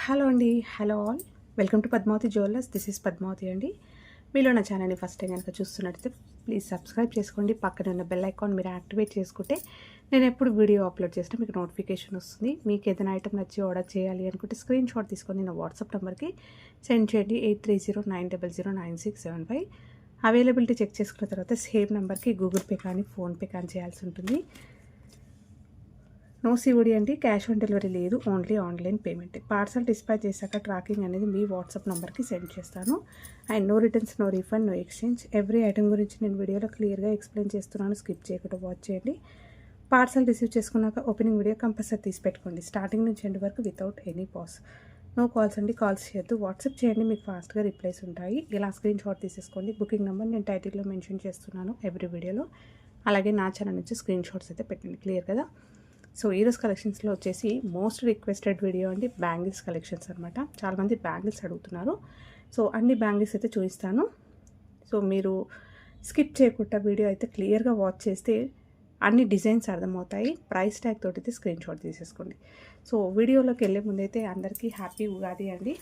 Hello అండి. Hello all. Welcome to Padmavathi jewellers. This is Padmavathi అండి. మీలో నా ఛానల్ని ఫస్ట్ టైం కనుక చూస్తున్నట్టయితే ప్లీజ్ సబ్స్క్రైబ్ చేసుకోండి. పక్కన ఉన్న బెల్ ఐకాన్ మీరు యాక్టివేట్ చేసుకుంటే నేను ఎప్పుడు వీడియో అప్లోడ్ చేసినా మీకు నోటిఫికేషన్ వస్తుంది. మీకు ఏదైనా ఐటమ్ నచ్చి ఆర్డర్ చేయాలి అనుకుంటే స్క్రీన్ షాట్ తీసుకొని నా వాట్సాప్ నెంబర్కి సెండ్ చేయండి. 8309009675. అవైలబిలిటీ చెక్ చేసుకున్న తర్వాత సేమ్ నెంబర్కి గూగుల్ పే కానీ ఫోన్పే కానీ చేయాల్సి ఉంటుంది. నో సిఓడి అండి, క్యాష్ ఆన్ డెలివరీ లేదు, only online payment. Parcel dispatch చేశాక ట్రాకింగ్ అనేది మీ వాట్సాప్ నెంబర్కి సెండ్ చేస్తాను. And no returns, no refund, no exchange. Every item గురించి నేను వీడియోలో క్లియర్గా ఎక్స్ప్లెయిన్ చేస్తున్నాను. స్కిప్ చేయకుండా వాచ్ చేయండి. పార్సల్ రిసీవ్ చేసుకున్నాక ఓపెనింగ్ వీడియో కంపల్సరీ తీసి పెట్టుకోండి. స్టార్టింగ్ నుంచి ఎండ్ వరకు without any pause. No calls అండి, కాల్స్ చేయొద్దు. వాట్సాప్ చేయండి, మీకు ఫాస్ట్గా రిప్లైస్ ఉంటాయి. ఇలా స్క్రీన్ షాట్ తీసేసుకోండి. బుకింగ్ నెంబర్ నేను టైటిల్లో మెన్షన్ చేస్తున్నాను ఎవ్రీ వీడియోలో. అలాగే నా ఛానల్ నుంచి స్క్రీన్ షాట్స్ అయితే పెట్టండి. క్లియర్ కదా? సో ఈరోజు కలెక్షన్స్లో వచ్చేసి మోస్ట్ రిక్వెస్టెడ్ వీడియో అండి బ్యాంగిల్స్ కలెక్షన్స్ అనమాట. చాలామంది బ్యాంగిల్స్ అడుగుతున్నారు. సో అన్ని బ్యాంగిల్స్ అయితే చూపిస్తాను. సో మీరు స్కిప్ చేయకుండా వీడియో అయితే క్లియర్గా వాచ్ చేస్తే అన్ని డిజైన్స్ అర్థమవుతాయి. ప్రైస్ ట్యాగ్ తోటి అయితే స్క్రీన్ షాట్ తీసేసుకోండి. సో వీడియోలోకి వెళ్ళే ముందైతే అందరికీ హ్యాపీ ఉగాది అండి.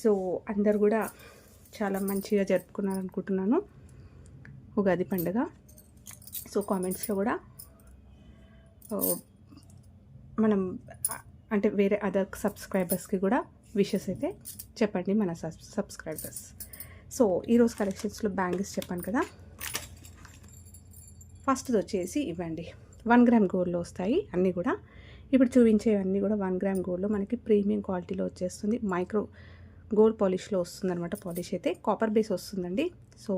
సో అందరు కూడా చాలా మంచిగా జరుపుకున్నారనుకుంటున్నాను ఉగాది పండుగ. సో కామెంట్స్లో కూడా మనం అంటే వేరే అదర్ సబ్స్క్రైబర్స్కి కూడా విషెస్ అయితే చెప్పండి మన సబ్స్క్రైబర్స్. సో ఈరోజు కలెక్షన్స్లో బ్యాంగిల్స్ చెప్పాను కదా. ఫస్ట్ది వచ్చేసి ఇవ్వండి 1 గ్రామ్ గోల్డ్లో వస్తాయి అన్నీ కూడా. ఇప్పుడు చూపించేవన్నీ కూడా 1 గ్రామ్ గోల్డ్లో మనకి ప్రీమియం క్వాలిటీలో వచ్చేస్తుంది. మైక్రో గోల్డ్ పాలిష్లో వస్తుందన్నమాట. పాలిష్ అయితే కాపర్ బేస్ వస్తుందండి. సో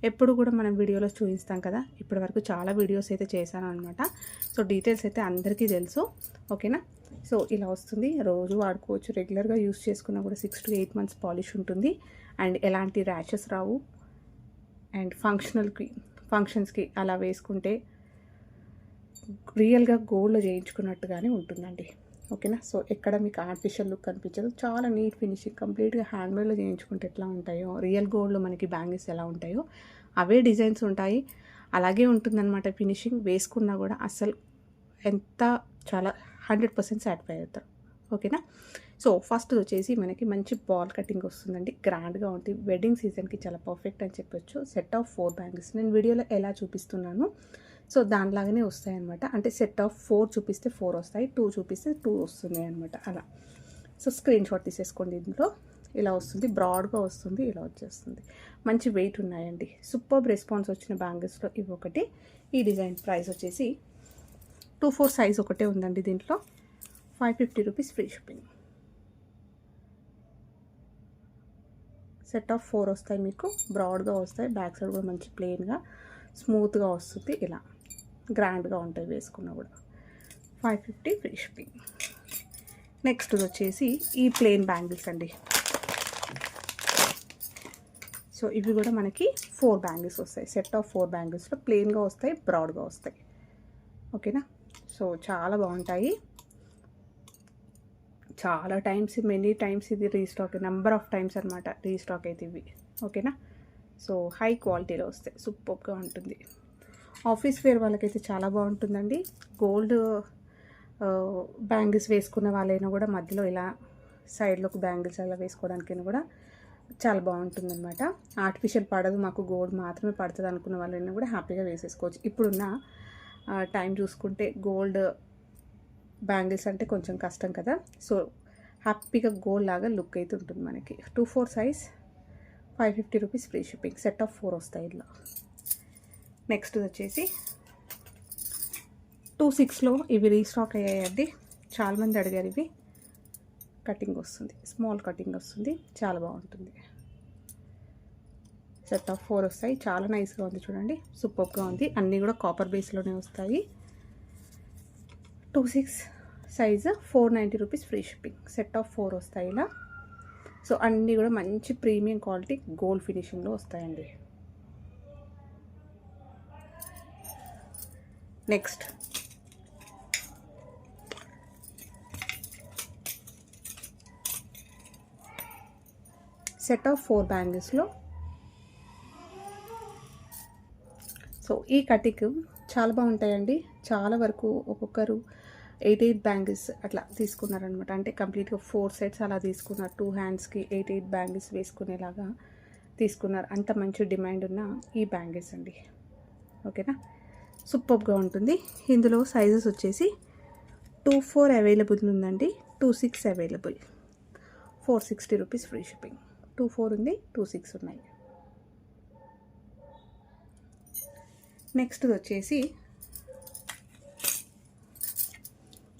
ఎప్పుడు కూడా మనం వీడియోలో చూపిస్తాం కదా, ఇప్పటి వరకు చాలా వీడియోస్ అయితే చేశాను అనమాట. సో డీటెయిల్స్ అయితే అందరికీ తెలుసు, ఓకేనా. సో ఇలా వస్తుంది, రోజు వాడుకోవచ్చు. రెగ్యులర్గా యూస్ చేసుకున్నా కూడా 6 to 8 months పాలిష్ ఉంటుంది. అండ్ ఎలాంటి ర్యాషెస్ రావు. అండ్ ఫంక్షన్స్కి అలా వేసుకుంటే రియల్గా గోల్డ్లో చేయించుకున్నట్టుగానే ఉంటుందండి, ఓకేనా. సో ఎక్కడ మీకు ఆర్టిఫిషియల్ లుక్ కనిపించదు. చాలా నీట్ ఫినిషింగ్, కంప్లీట్గా హ్యాండ్మేడ్లో చేయించుకుంటే ఎట్లా ఉంటాయో, రియల్ గోల్డ్లో మనకి బ్యాంగిల్స్ ఎలా ఉంటాయో అవే డిజైన్స్ ఉంటాయి. అలాగే ఉంటుందన్నమాట ఫినిషింగ్. వేసుకున్నా కూడా అసలు ఎంత చాలా 100% సాటిస్ఫై అవుతారు, ఓకేనా. సో ఫస్ట్ వచ్చేసి మనకి మంచి బాల్ కటింగ్ వస్తుందండి. గ్రాండ్గా ఉంటుంది. వెడ్డింగ్ సీజన్కి చాలా పర్ఫెక్ట్ అని చెప్పొచ్చు. సెట్ ఆఫ్ 4 బ్యాంగిల్స్ నేను వీడియోలో ఎలా చూపిస్తున్నాను సో దానిలాగానే వస్తాయి అనమాట. అంటే సెట్ ఆఫ్ 4 చూపిస్తే 4 వస్తాయి, 2 చూపిస్తే 2 వస్తుంది అనమాట అలా. సో స్క్రీన్ షాట్ తీసేసుకోండి. ఇందులో ఇలా వస్తుంది, బ్రాడ్గా వస్తుంది, ఇలా వచ్చేస్తుంది. మంచి వెయిట్ ఉన్నాయండి. సూపర్ రెస్పాన్స్ వచ్చిన బ్యాంగిల్స్లో ఇవి ఒకటి. ఈ డిజైన్ ప్రైస్ వచ్చేసి 2-4 సైజ్ ఒకటే ఉందండి. దీంట్లో 550 rupees free shipping. Set of 4 వస్తాయి మీకు, బ్రాడ్గా వస్తాయి. బ్యాక్ సైడ్ కూడా మంచి ప్లెయిన్గా స్మూత్గా వస్తుంది. ఇలా గ్రాండ్గా ఉంటాయి వేసుకున్నా కూడా. 550 ఫ్రీ షిప్పింగ్. నెక్స్ట్ వచ్చేసి ఈ ప్లెయిన్ బ్యాంగిల్స్ అండి. సో ఇవి కూడా మనకి 4 బ్యాంగిల్స్ వస్తాయి. సెట్ ఆఫ్ 4 బ్యాంగిల్స్లో ప్లెయిన్గా వస్తాయి, బ్రాడ్గా వస్తాయి, ఓకేనా. సో చాలా బాగుంటాయి. చాలా టైమ్స్, మెనీ టైమ్స్ ఇది రీస్టాక్, నెంబర్ ఆఫ్ టైమ్స్ అనమాట రీస్టాక్ అయితే ఇవి, ఓకేనా. సో హై క్వాలిటీలో వస్తాయి, సూపర్గా ఉంటుంది. ఆఫీస్ వేర్ వాళ్ళకైతే చాలా బాగుంటుందండి. గోల్డ్ బ్యాంగిల్స్ వేసుకున్న వాళ్ళైనా కూడా మధ్యలో ఇలా సైడ్లోకి బ్యాంగిల్స్ అలా వేసుకోవడానికైనా కూడా చాలా బాగుంటుందన్నమాట. ఆర్టిఫిషియల్ పడదు, మాకు గోల్డ్ మాత్రమే పడుతుంది అనుకున్న వాళ్ళైనా కూడా హ్యాపీగా వేసేసుకోవచ్చు. ఇప్పుడున్న టైం చూసుకుంటే గోల్డ్ బ్యాంగిల్స్ అంటే కొంచెం కష్టం కదా. సో హ్యాపీగా గోల్డ్ లాగా లుక్ అయితే ఉంటుంది మనకి. 2-4 size 550 rupees free shipping. Set of 4 వస్తాయి ఇలా. నెక్స్ట్ వచ్చేసి 2-6లో ఇవి రీస్టాక్ అయ్యాయండి. చాలామంది అడిగారు. ఇవి కటింగ్ వస్తుంది, స్మాల్ కటింగ్ వస్తుంది, చాలా బాగుంటుంది. సెట్ ఆఫ్ 4 వస్తాయి. చాలా నైస్గా ఉంది చూడండి, సూపర్గా ఉంది. అన్నీ కూడా కాపర్ బేస్లోనే వస్తాయి. 2-6 size 490 rupees free shipping. Set of 4 వస్తాయి ఇలా. సో అన్నీ కూడా మంచి ప్రీమియం క్వాలిటీ గోల్డ్ ఫినిషింగ్లో వస్తాయండి. నెక్స్ట్ సెట్ ఆఫ్ 4 బ్యాంగిల్స్లో సో ఈ కటింగ్ చాలా బాగుంటాయండి. చాలా వరకు ఒక్కొక్కరు ఎయిట్ బ్యాంగిల్స్ అట్లా తీసుకున్నారనమాట. అంటే కంప్లీట్గా 4 సెట్స్ అలా తీసుకున్నారు. 2 హ్యాండ్స్కి ఎయిట్ బ్యాంగిల్స్ వేసుకునేలాగా తీసుకున్నారు. అంత మంచి డిమాండ్ ఉన్న ఈ బ్యాంగిల్స్ అండి. ఓకేనా, సూపర్గా ఉంటుంది. ఇందులో సైజెస్ వచ్చేసి 2-4 అవైలబుల్ ఉందండి, 2-6 అవైలబుల్. 460 rupees free shipping. 2-4 ఉంది, 2-6 ఉన్నాయి. నెక్స్ట్ వచ్చేసి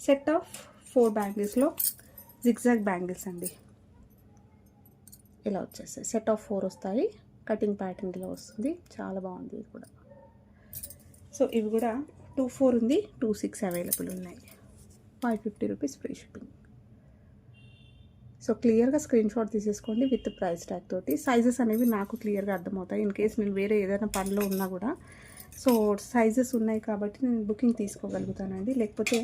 సెట్ ఆఫ్ 4 బ్యాంగిల్స్లో జిగ్జాగ్ బ్యాంగిల్స్ అండి. ఇలా వచ్చేస్తాయి. సెట్ ఆఫ్ 4 వస్తాయి. కటింగ్ ప్యాటర్న్లో వస్తుంది. చాలా బాగుంది ఇది కూడా. సో ఇవి కూడా 2-4 ఉంది, 2-6 అవైలబుల్ ఉన్నాయి. 550 రూపీస్ ఫ్రీ షిప్పింగ్. సో క్లియర్గా స్క్రీన్ షాట్ తీసేసుకోండి విత్ ప్రైస్ ట్యాగ్ తోటి. సైజెస్ అనేవి నాకు క్లియర్గా అర్థమవుతాయి. ఇన్ కేస్ నేను వేరే ఏదైనా పనిలో ఉన్నా కూడా సో సైజెస్ ఉన్నాయి కాబట్టి నేను బుకింగ్ తీసుకోగలుగుతానండి. లేకపోతే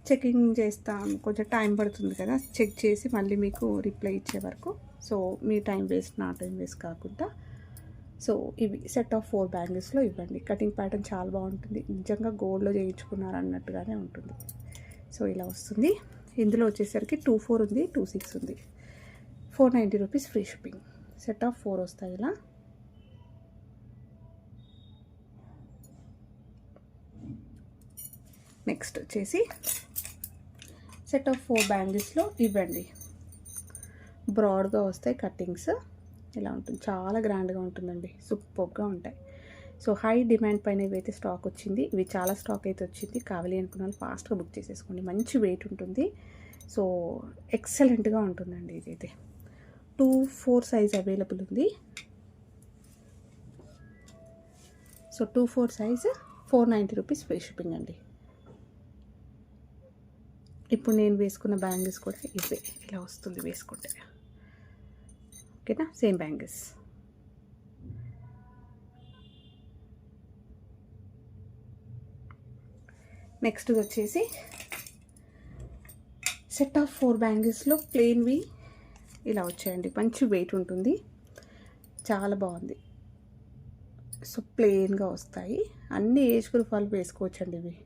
చెకింగ్ చేస్తాను, కొంచెం టైం పడుతుంది కదా, చెక్ చేసి మళ్ళీ మీకు రిప్లై ఇచ్చే వరకు. సో మీ టైం వేస్ట్, నా టైం వేస్ట్ కాకుండా. సో ఇవి సెట్ ఆఫ్ 4 బ్యాంగిల్స్లో ఇవ్వండి. కటింగ్ ప్యాటర్న్ చాలా బాగుంటుంది. నిజంగా గోల్డ్లో చేయించుకున్నారు అన్నట్టుగానే ఉంటుంది. సో ఇలా వస్తుంది. ఇందులో వచ్చేసరికి 2-4 ఉంది, 2-6 ఉంది. 490 rupees free shipping. Set of 4 వస్తాయి ఇలా. నెక్స్ట్ వచ్చేసి సెట్ ఆఫ్ 4 బ్యాంగిల్స్లో ఇవ్వండి. బ్రాడ్గా వస్తాయి కట్టింగ్స్. ఇలా ఉంటుంది, చాలా గ్రాండ్గా ఉంటుందండి, సూపర్గా ఉంటాయి. సో హై డిమాండ్ పైన ఇవైతే స్టాక్ వచ్చింది. ఇవి చాలా స్టాక్ అయితే వచ్చింది. కావాలి అనుకున్న వాళ్ళు ఫాస్ట్గా బుక్ చేసేసుకోండి. మంచి వెయిట్ ఉంటుంది. సో ఎక్సలెంట్గా ఉంటుందండి. ఇదైతే 2-4 సైజ్ అవైలబుల్ ఉంది. So 2-4 size 490 rupees free shipping అండి. ఇప్పుడు నేను వేసుకున్న బ్యాంగిల్స్ కూడా ఇవే, ఇలా వస్తుంది వేసుకుంటే. ఓకేనా, సేమ్ బ్యాంగిల్స్. నెక్స్ట్ వచ్చేసి సెట్ ఆఫ్ 4 బ్యాంగిల్స్లో ప్లెయిన్వి ఇలా వచ్చాయండి. మంచి వెయిట్ ఉంటుంది, చాలా బాగుంది. సో ప్లెయిన్గా వస్తాయి. అన్ని ఏజ్ గ్రూప్ వాళ్ళు వేసుకోవచ్చండి ఇవి.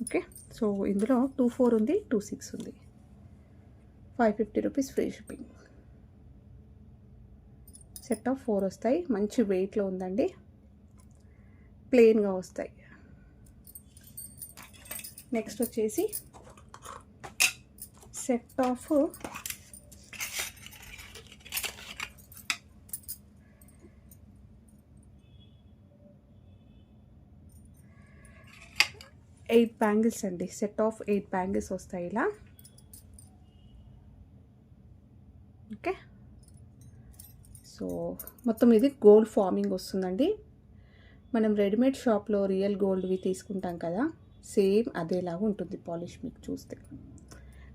ఓకే, సో ఇందులో 2-4 ఉంది, 2-6 ఉంది. 550 rupees free shipping. Set of 4 వస్తాయి. మంచి వెయిట్లో ఉందండి, ప్లెయిన్గా వస్తాయి. నెక్స్ట్ వచ్చేసి సెట్ ఆఫ్ 8 బ్యాంగిల్స్ అండి. సెట్ ఆఫ్ 8 బ్యాంగిల్స్ వస్తాయి ఇలా. ఓకే, సో మొత్తం ఇది గోల్డ్ ఫార్మింగ్ వస్తుందండి. మనం రెడీమేడ్ షాప్లో రియల్ గోల్డ్వి తీసుకుంటాం కదా, సేమ్ అదేలాగా ఉంటుంది పాలిష్. మీకు చూస్తే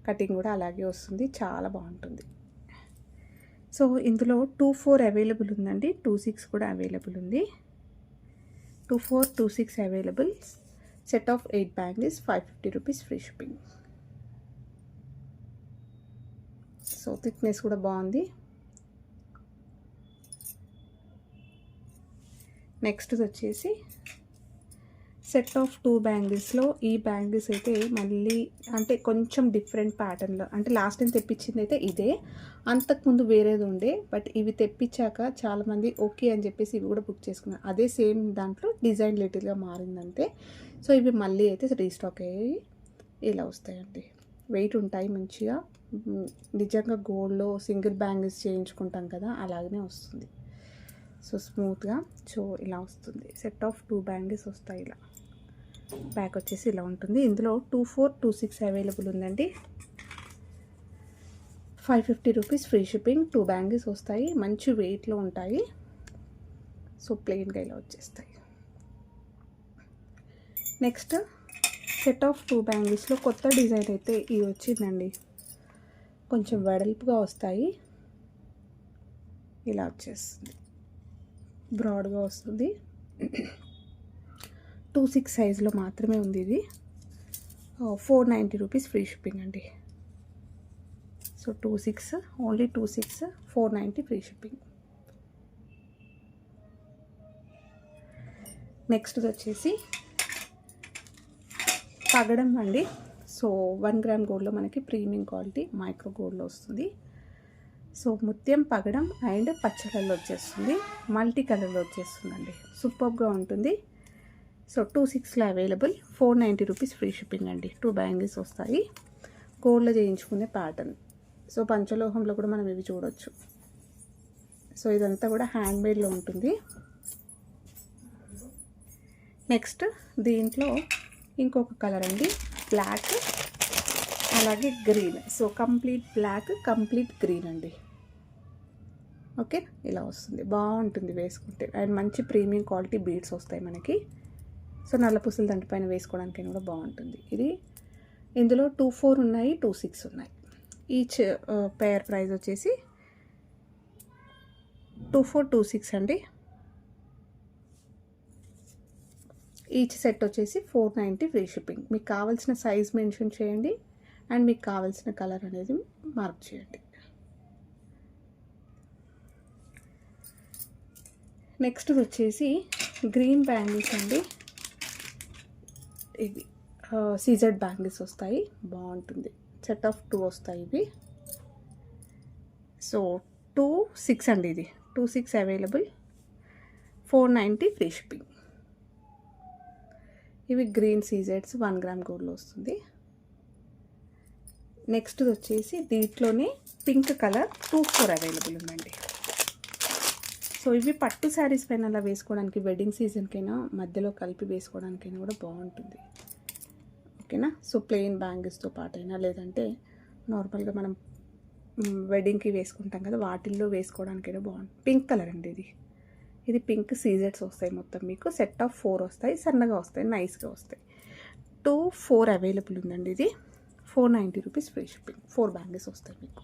కటింగ్ కూడా అలాగే వస్తుంది, చాలా బాగుంటుంది. సో ఇందులో 2-4 అవైలబుల్ ఉందండి, 2-6 కూడా అవైలబుల్ ఉంది. 2-4, 2-6 available. Set of 8 bangles, 550 rupees free shipping. So thickness కూడా బాగుంది. నెక్స్ట్ వచ్చేసి సెట్ ఆఫ్ 2 బ్యాంగిల్స్లో ఈ బ్యాంగిల్స్ అయితే మళ్ళీ అంటే కొంచెం డిఫరెంట్ ప్యాటర్న్లో, అంటే లాస్ట్ టైం తెప్పించింది అయితే ఇదే, అంతకుముందు వేరేది ఉండే. బట్ ఇవి తెప్పించాక చాలామంది ఓకే అని చెప్పేసి ఇవి కూడా బుక్ చేసుకున్నారు. అదే సేమ్ దాంట్లో డిజైన్ లిటిల్గా మారిందంటే. సో ఇవి మళ్ళీ అయితే రీస్టాక్ అయ్యి ఇలా వస్తాయండి. వెయిట్ ఉంటాయి మంచిగా. నిజంగా గోల్డ్లో సింగిల్ బ్యాంగిల్స్ చేయించుకుంటాం కదా, అలాగనే వస్తుంది. సో స్మూత్గా. సో ఇలా వస్తుంది. సెట్ ఆఫ్ 2 బ్యాంగిల్స్ వస్తాయి ఇలా. బ్యాక్ వచ్చేసి ఇలా ఉంటుంది. ఇందులో 2-4, 2-6 అవైలబుల్ ఉందండి. 550 రూపీస్ ఫ్రీ షిప్పింగ్. 2 బ్యాంగిల్స్ వస్తాయి, మంచి వెయిట్లో ఉంటాయి. సో ప్లెయిన్గా ఇలా వచ్చేస్తాయి. నెక్స్ట్ సెట్ ఆఫ్ 2 బ్యాంగిల్స్లో కొత్త డిజైన్ అయితే ఇది వచ్చిందండి. కొంచెం వెడల్పుగా వస్తాయి, ఇలా వచ్చేస్తుంది, బ్రాడ్గా వస్తుంది. 2-6 సైజులో మాత్రమే ఉంది ఇది. 490 రూపీస్ ఫ్రీ షిప్పింగ్ అండి. So 2-6, only 2-6, 490 free shipping. Next వచ్చేసి పగడం అండి. సో 1 గ్రామ్ గోల్డ్లో మనకి ప్రీమియం క్వాలిటీ మైక్రో గోల్డ్లో వస్తుంది. సో ముత్యం పగడం అండ్ పచ్చ కలర్లో వచ్చేస్తుంది, మల్టీ కలర్లో వచ్చేస్తుందండి. సూపర్గా ఉంటుంది. సో 2/6లో అవైలబుల్. 490 రూపీస్ ఫ్రీ షిప్పింగ్ అండి. 2 బ్యాంగిల్స్ వస్తాయి. గోల్డ్లో చేయించుకునే ప్యాటర్న్. సో పంచలోహంలో కూడా మనం ఇవి చూడొచ్చు. సో ఇదంతా కూడా హ్యాండ్మేడ్లో ఉంటుంది. నెక్స్ట్ దీంట్లో ఇంకొక కలర్ అండి, బ్లాక్ అలాగే green. So complete black, complete green అండి. ఓకే, ఇలా వస్తుంది. బాగుంటుంది వేసుకుంటే. అండ్ మంచి ప్రీమియం క్వాలిటీ బీడ్స్ వస్తాయి మనకి. సో నల్ల పూసల దండ పైన వేసుకోవడానికి కూడా బాగుంటుంది ఇది. ఇందులో 2/4 ఉన్నాయి, 2/6 ఉన్నాయి. ఈచ్ పేర్ ప్రైస్ వచ్చేసి 2/4, 2/6 అండి. ఈచ్ సెట్ వచ్చేసి 490 ఫ్రీ షిప్పింగ్. మీకు కావాల్సిన సైజ్ మెన్షన్ చేయండి అండ్ మీకు కావాల్సిన కలర్ అనేది మార్క్ చేయండి. నెక్స్ట్ వచ్చేసి గ్రీన్ బ్యాంగిల్స్ అండి. ఇవి సీజెడ్ బ్యాంగిల్స్ వస్తాయి, బాగుంటుంది. సెట్ ఆఫ్ 2 వస్తాయి ఇవి. సో 2/6 అండి. ఇది 2/6 అవైలబుల్. 490 free shipping. ఇవి గ్రీన్ సీజెడ్స్ 1 గ్రామ్ గోల్డ్లో వస్తుంది. నెక్స్ట్ వచ్చేసి దీంట్లోనే పింక్ కలర్ 2/4 అవైలబుల్ ఉందండి. సో ఇవి పట్టు శారీస్ పైన అలా వేసుకోవడానికి, వెడ్డింగ్ సీజన్కైనా మధ్యలో కలిపి వేసుకోవడానికైనా కూడా బాగుంటుంది. ఓకేనా. సో ప్లెయిన్ బ్యాంగిల్స్తో పాటైనా, లేదంటే నార్మల్గా మనం వెడ్డింగ్కి వేసుకుంటాం కదా, వాటిల్లో వేసుకోవడానికైనా బాగుంటుంది. పింక్ కలర్ అండి ఇది. ఇది పింక్ సీజెడ్స్ వస్తాయి మొత్తం మీకు. సెట్ ఆఫ్ 4 వస్తాయి, సన్నగా వస్తాయి, నైస్గా వస్తాయి. 2/4 అవైలబుల్ ఉందండి. ఇది 490 రూపీస్ ఫ్రీ షిప్పింగ్. 4 బ్యాంగిల్స్ వస్తాయి మీకు.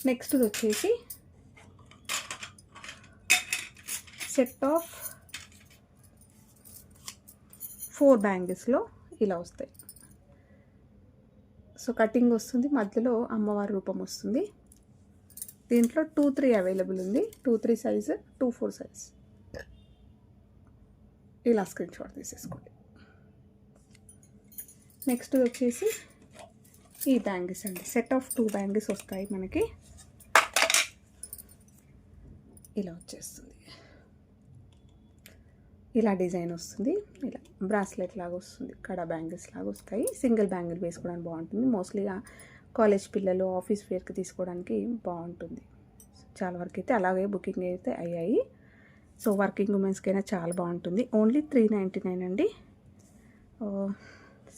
నెక్స్ట్ వచ్చేసి సెట్ ఆఫ్ 4 బ్యాంగిల్స్లో ఇలా వస్తాయి. సో కటింగ్ వస్తుంది, మధ్యలో అమ్మవారి రూపం వస్తుంది. దీంట్లో 2/3 అవైలబుల్ ఉంది. 2/3 సైజు, 2/4 సైజ్. ఇలా స్క్రీన్ షాట్ తీసేసుకోండి. నెక్స్ట్ వచ్చేసి ఈ బ్యాంగిల్స్ అండి. సెట్ ఆఫ్ 2 బ్యాంగిల్స్ వస్తాయి మనకి. ఇలా వచ్చేస్తుంది, ఇలా డిజైన్ వస్తుంది. ఇలా బ్రాస్లెట్ లాగా వస్తుంది, కడా బ్యాంగిల్స్ లాగా వస్తాయి. సింగిల్ బ్యాంగిల్ వేసుకోవడానికి బాగుంటుంది. మోస్ట్లీగా కాలేజ్ పిల్లలు ఆఫీస్ వేర్కి తీసుకోవడానికి బాగుంటుంది. చాలా వరకు అయితే అలాగే బుకింగ్ అయితే అయ్యాయి. సో వర్కింగ్ ఉమెన్స్కైనా చాలా బాగుంటుంది. ఓన్లీ 399 అండి.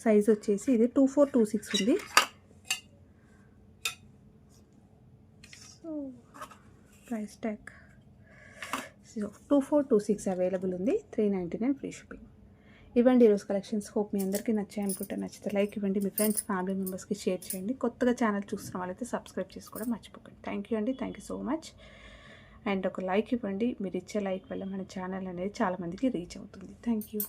సైజ్ వచ్చేసి ఇది 2/4, 2/6 ఉంది. సో ప్రైస్ ట్యాగ్ 2/4, 2/6 అవైలబుల్ ఉంది. 399 ఫ్రీ షిప్పింగ్. ఇవ్వండి ఈరోజు కలెక్షన్స్. హోప్ మీ అందరికీ నచ్చాయి అనుకుంటే, నచ్చితే లైక్ ఇవ్వండి, మీ ఫ్రెండ్స్ ఫ్యామిలీ మెంబర్స్కి షేర్ చేయండి. కొత్తగా ఛానల్ చూస్తున్న వాళ్ళైతే సబ్స్క్రైబ్ చేసుకోవడం మర్చిపోకండి. థ్యాంక్ యూ అండి, thank you so much. And ఒక లైక్ ఇవ్వండి. మీరు ఇచ్చే లైక్ వల్ల మన ఛానల్ అనేది చాలామందికి రీచ్ అవుతుంది. Thank you.